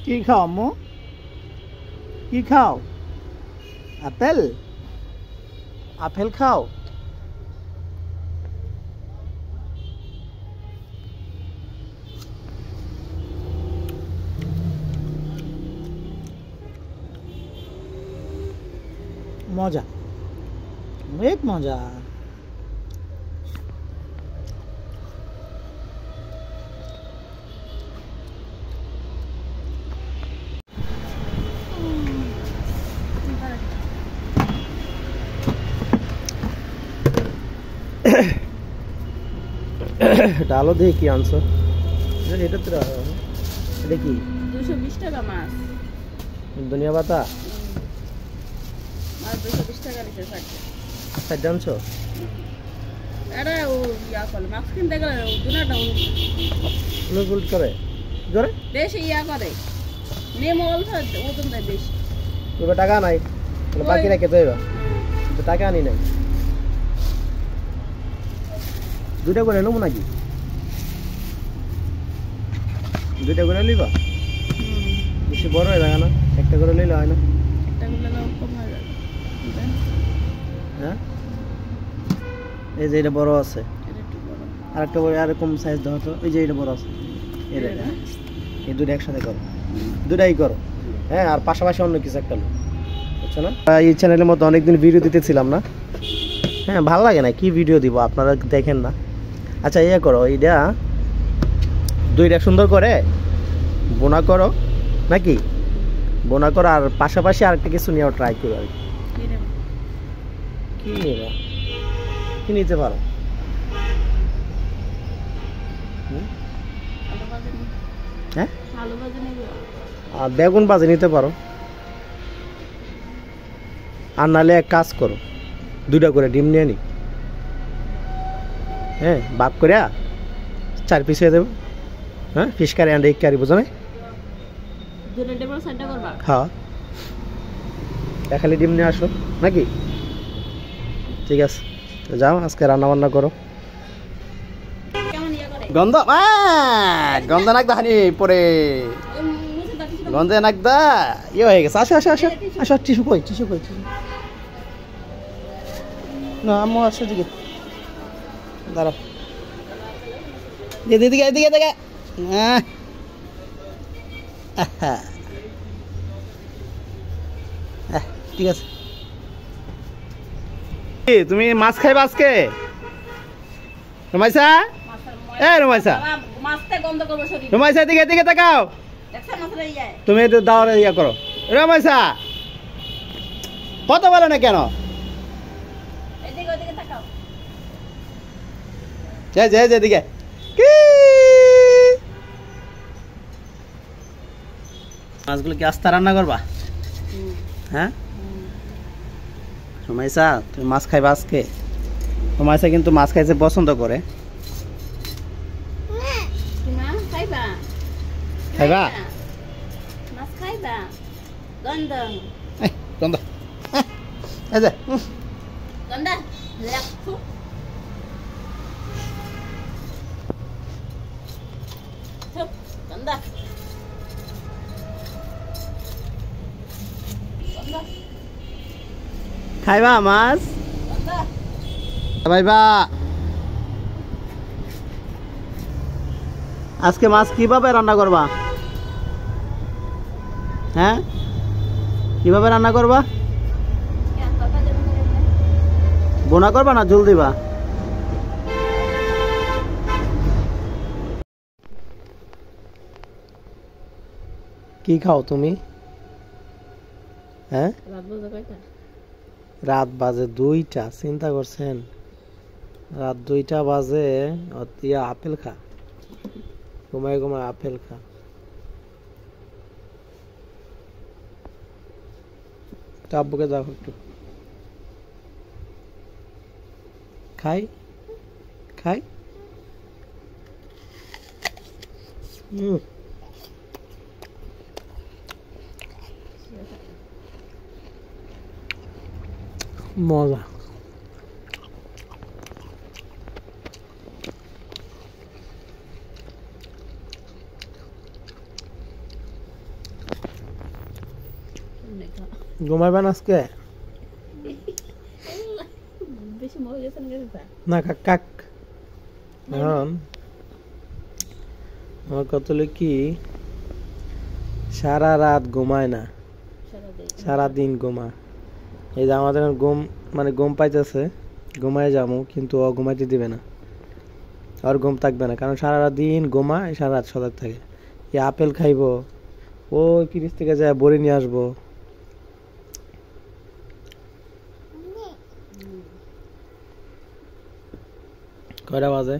কি খাও আম্মু? কি খাও? আপেল? আপেল খাও? মজা, অনেক মজা। ডালো দিয়ে কি আনছো? এটা তো এটা কি? 220 টাকা মাছ। দুনিয়া পাতা মাছ 220 টাকা লিটার থাকে। আচ্ছা জানছো? আরে ও ইয়া করে মাছ কিনতে গেলে দুনাটা উল্ট করে জোরে বেশি ইয়া করে নেমো অল্প ওজন দেয় বেশি। তোর টাকা নাই তাহলে বাকি রেখে তো এবার তো টাকা আনি নাই। দুইটা করে নেবো নাকি? দুইটা করে নিবা? বেশি বড় হয়ে যায় না? একটা করে নিলে হয় না? একটা গুলো কম হয়ে যাবে। হ্যাঁ এই যে এটা বড় আছে, এটা একটু বড়। আর একটা বড় এরকম সাইজ দাও তো। এই যে এটা বড় আছে, এটা এই দুটো একসাথে করো, দুটাই করো। হ্যাঁ আর পাশাপাশি অন্য কিছু একটা লো, বুঝছো না? এই চ্যানেলের মধ্যে অনেকদিন ভিডিও দিতেছিলাম না। হ্যাঁ ভালো লাগে না, কি ভিডিও দিব আপনারা দেখেন না। আচ্ছা ইয়ে করো, এইটা দুইটা সুন্দর করে বোনা করো নাকি? বোনা করো আর পাশাপাশি আরেকটা কিছু নিয়েও ট্রাই করো আর কি নেবা, কি নিতে পারো? হ্যাঁ আর বেগুন ভাজি নিতে পারো, আর নাহলে এক কাজ করো দুইটা করে ডিম নিয়ে নি। হ্যাঁ বাপ করে 4 পিস হয়ে দেবো। হ্যাঁ fish curry and egg curry, বুঝো না? হ্যাঁ খালি ডিম নিয়ে আসো নাকি? ঠিক আছে যাও আজকে রান্না বান্না করো। গন্ধ গন্ধ নাকদা হানি পরে গন্ধে নাকদা ইয়ে হয়ে গেছে। আসো আসো আসো আসো, টিস্যু কই, টিস্যু কই? না আম্মু আসো দিকে, দাঁড়াও এদিকে এদিকে এদিকে। ঠিক আছে। তুমি মাছ খাইবা আজকে? রমাইসা এ রমাইসা, রমাইসা এদিকে এদিকে তাকাও। তুমি একটু দাওয়ারে ইয়া করো। রমাইসা কত বলে না কেন? এদিকে মাছগুলো কি আস্তা রান্না করবা? হ্যাঁ রমাইসা তুমি মাছ খাইবা আজকে? রমাইসা কিন্তু মাছ খাইতে পছন্দ করে। খাইবা? মাছ খাইবা? গন্ধ গন্ধ এই যে গন্ধ রাখো। গন্ধ খাইবা মাছ? ভাইবা আজকে মাছ কিভাবে রান্না করবা? হ্যাঁ কিভাবে রান্না করবা? বোনা করবা না ঝোল দিবা? কি খাও তুমি? হ্যাঁ রাত বাজে 2টা, চিন্তা করছেন? রাত 2টা বাজে আপেল খা, ঘুমায় ঘুমায় আপেল খা। আব্বুকে দাও একটু খাই খাই। মজা। তো ঘুমাইবেন আজকে? বেশি মরে গেছে না গেছে না কাক কাক এখন আমার কত হলো কি সারা রাত ঘুমায় না, সারা দিন ঘুমা। এই যে আমাদের ঘুম মানে ঘুম পাইতেছে, ঘুমায় যাবো কিন্তু ও ঘুমাইতে দিবে না, আর ঘুম থাকবে না, কারণ সারা রাত দিন ঘুমায়, সারা রাত সজাগ থাকে। এই আপেল খাইবো, ও ফ্রিজ থেকে যায় বড়ি নিয়ে আসবো। কয়টা বাজে?